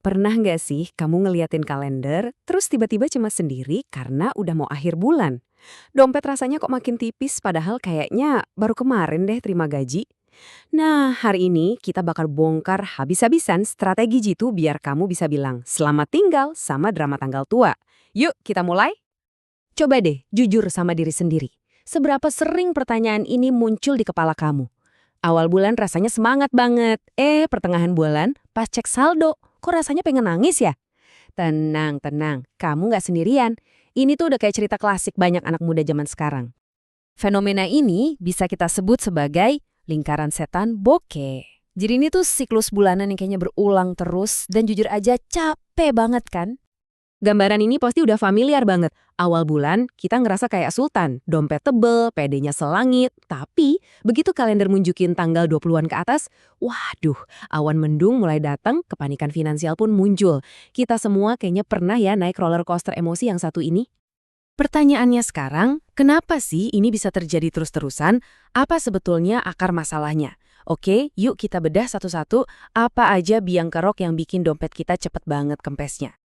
Pernah nggak sih kamu ngeliatin kalender, terus tiba-tiba cemas sendiri karena udah mau akhir bulan? Dompet rasanya kok makin tipis padahal kayaknya baru kemarin deh terima gaji. Nah, hari ini kita bakal bongkar habis-habisan strategi jitu biar kamu bisa bilang selamat tinggal sama drama tanggal tua. Yuk, kita mulai? Coba deh jujur sama diri sendiri. Seberapa sering pertanyaan ini muncul di kepala kamu? Awal bulan rasanya semangat banget. Pertengahan bulan, pas cek saldo, kok rasanya pengen nangis ya? Tenang, tenang. Kamu nggak sendirian. Ini tuh udah kayak cerita klasik banyak anak muda zaman sekarang. Fenomena ini bisa kita sebut sebagai lingkaran setan bokeh. Jadi ini tuh siklus bulanan yang kayaknya berulang terus dan jujur aja capek banget kan? Gambaran ini pasti udah familiar banget. Awal bulan, kita ngerasa kayak sultan. Dompet tebel, PD-nya selangit. Tapi, begitu kalender munjukin tanggal 20-an ke atas, waduh, awan mendung mulai datang, kepanikan finansial pun muncul. Kita semua kayaknya pernah ya naik roller coaster emosi yang satu ini. Pertanyaannya sekarang, kenapa sih ini bisa terjadi terus-terusan? Apa sebetulnya akar masalahnya? Oke, yuk kita bedah satu-satu, apa aja biang kerok yang bikin dompet kita cepet banget kempesnya.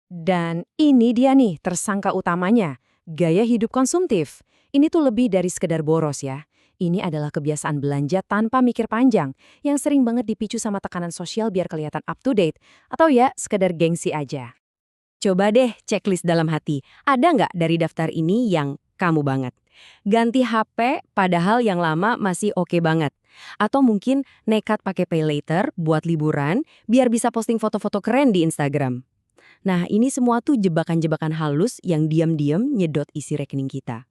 Dan ini dia nih tersangka utamanya, gaya hidup konsumtif. Ini tuh lebih dari sekedar boros ya. Ini adalah kebiasaan belanja tanpa mikir panjang, yang sering banget dipicu sama tekanan sosial biar kelihatan up to date, atau ya sekedar gengsi aja. Coba deh checklist dalam hati, ada nggak dari daftar ini yang kamu banget? Ganti HP padahal yang lama masih oke banget. Atau mungkin nekat pakai pay later buat liburan biar bisa posting foto-foto keren di Instagram. Nah, ini semua tuh jebakan-jebakan halus yang diam-diam nyedot isi rekening kita.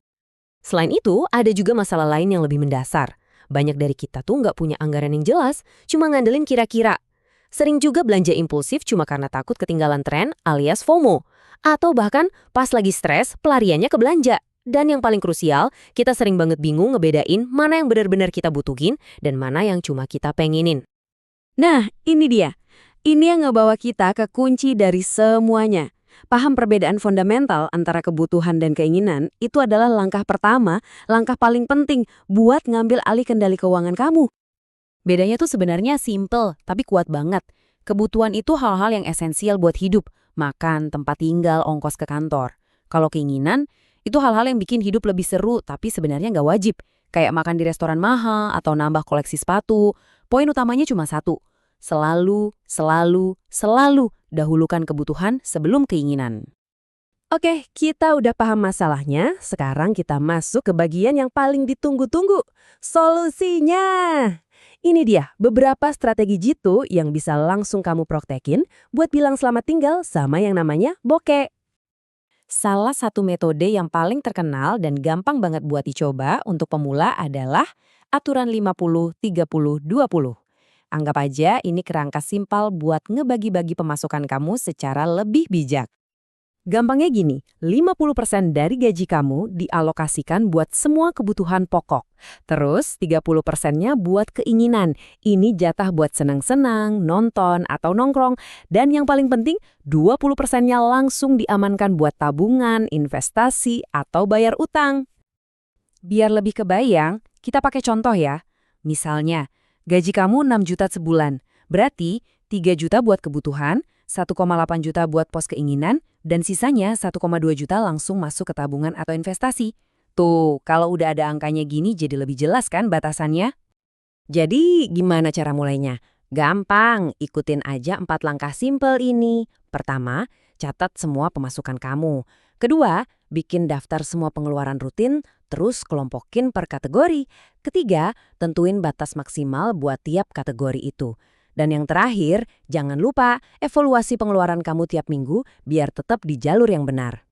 Selain itu, ada juga masalah lain yang lebih mendasar. Banyak dari kita tuh nggak punya anggaran yang jelas, cuma ngandelin kira-kira. Sering juga belanja impulsif cuma karena takut ketinggalan tren alias FOMO. Atau bahkan pas lagi stres, pelariannya ke belanja. Dan yang paling krusial, kita sering banget bingung ngebedain mana yang benar-benar kita butuhin dan mana yang cuma kita pengenin. Nah, ini dia. Ini yang ngebawa kita ke kunci dari semuanya. Paham perbedaan fundamental antara kebutuhan dan keinginan itu adalah langkah pertama, langkah paling penting buat ngambil alih kendali keuangan kamu. Bedanya tuh sebenarnya simple, tapi kuat banget. Kebutuhan itu hal-hal yang esensial buat hidup, makan, tempat tinggal, ongkos ke kantor. Kalau keinginan, itu hal-hal yang bikin hidup lebih seru, tapi sebenarnya nggak wajib. Kayak makan di restoran mahal atau nambah koleksi sepatu. Poin utamanya cuma satu. Selalu dahulukan kebutuhan sebelum keinginan. Oke, kita udah paham masalahnya. Sekarang kita masuk ke bagian yang paling ditunggu-tunggu. Solusinya! Ini dia beberapa strategi jitu yang bisa langsung kamu praktekin buat bilang selamat tinggal sama yang namanya bokeh. Salah satu metode yang paling terkenal dan gampang banget buat dicoba untuk pemula adalah aturan 50-30-20. Anggap aja ini kerangka simpel buat ngebagi-bagi pemasukan kamu secara lebih bijak. Gampangnya gini, 50% dari gaji kamu dialokasikan buat semua kebutuhan pokok. Terus 30%-nya buat keinginan. Ini jatah buat senang-senang, nonton, atau nongkrong. Dan yang paling penting, 20%-nya langsung diamankan buat tabungan, investasi, atau bayar utang. Biar lebih kebayang, kita pakai contoh ya. Misalnya, gaji kamu 6 juta sebulan, berarti 3 juta buat kebutuhan, 1,8 juta buat pos keinginan, dan sisanya 1,2 juta langsung masuk ke tabungan atau investasi. Tuh, kalau udah ada angkanya gini jadi lebih jelas kan batasannya? Jadi gimana cara mulainya? Gampang, ikutin aja 4 langkah simpel ini. Pertama, catat semua pemasukan kamu. Kedua, bikin daftar semua pengeluaran rutin, terus kelompokin per kategori. Ketiga, tentuin batas maksimal buat tiap kategori itu. Dan yang terakhir, jangan lupa evaluasi pengeluaran kamu tiap minggu biar tetap di jalur yang benar.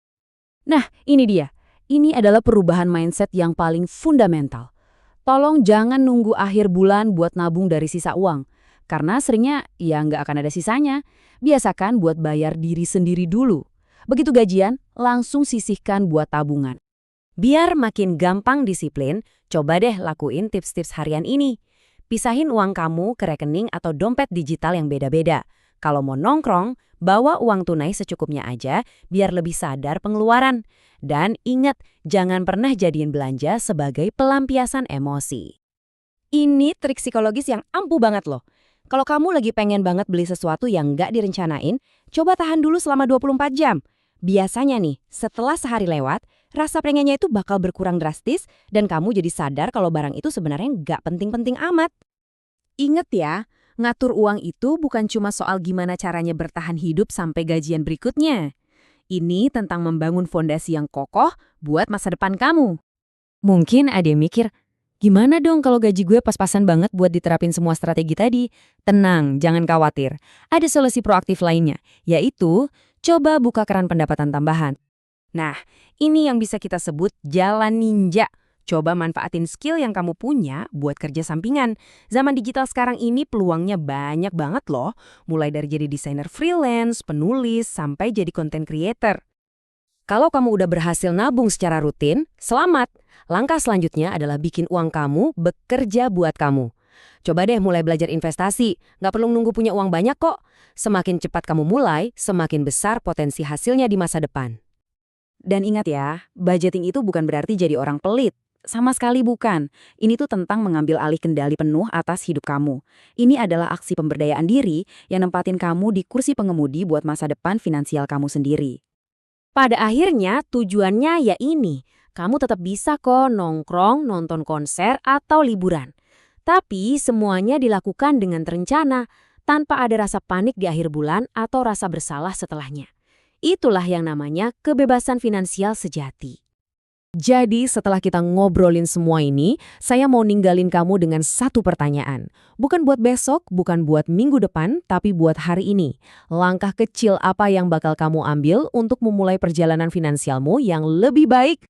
Nah, ini dia. Ini adalah perubahan mindset yang paling fundamental. Tolong jangan nunggu akhir bulan buat nabung dari sisa uang. Karena seringnya ya nggak akan ada sisanya. Biasakan buat bayar diri sendiri dulu. Begitu gajian, langsung sisihkan buat tabungan. Biar makin gampang disiplin, coba deh lakuin tips-tips harian ini. Pisahin uang kamu ke rekening atau dompet digital yang beda-beda. Kalau mau nongkrong, bawa uang tunai secukupnya aja biar lebih sadar pengeluaran. Dan ingat, jangan pernah jadiin belanja sebagai pelampiasan emosi. Ini trik psikologis yang ampuh banget loh. Kalau kamu lagi pengen banget beli sesuatu yang nggak direncanain, coba tahan dulu selama 24 jam. Biasanya nih, setelah sehari lewat, rasa pengennya itu bakal berkurang drastis dan kamu jadi sadar kalau barang itu sebenarnya nggak penting-penting amat. Ingat ya, ngatur uang itu bukan cuma soal gimana caranya bertahan hidup sampai gajian berikutnya. Ini tentang membangun fondasi yang kokoh buat masa depan kamu. Mungkin ada yang mikir, gimana dong kalau gaji gue pas-pasan banget buat diterapin semua strategi tadi? Tenang, jangan khawatir. Ada solusi proaktif lainnya, yaitu coba buka keran pendapatan tambahan. Nah, ini yang bisa kita sebut jalan ninja. Coba manfaatin skill yang kamu punya buat kerja sampingan. Zaman digital sekarang ini peluangnya banyak banget loh. Mulai dari jadi desainer freelance, penulis, sampai jadi content creator. Kalau kamu udah berhasil nabung secara rutin, selamat. Langkah selanjutnya adalah bikin uang kamu bekerja buat kamu. Coba deh mulai belajar investasi. Nggak perlu nunggu punya uang banyak kok. Semakin cepat kamu mulai, semakin besar potensi hasilnya di masa depan. Dan ingat ya, budgeting itu bukan berarti jadi orang pelit. Sama sekali bukan. Ini tuh tentang mengambil alih kendali penuh atas hidup kamu. Ini adalah aksi pemberdayaan diri yang nempatin kamu di kursi pengemudi buat masa depan finansial kamu sendiri. Pada akhirnya tujuannya ya ini, kamu tetap bisa kok nongkrong, nonton konser, atau liburan. Tapi semuanya dilakukan dengan terencana, tanpa ada rasa panik di akhir bulan atau rasa bersalah setelahnya. Itulah yang namanya kebebasan finansial sejati. Jadi setelah kita ngobrolin semua ini, saya mau ninggalin kamu dengan satu pertanyaan. Bukan buat besok, bukan buat minggu depan, tapi buat hari ini. Langkah kecil apa yang bakal kamu ambil untuk memulai perjalanan finansialmu yang lebih baik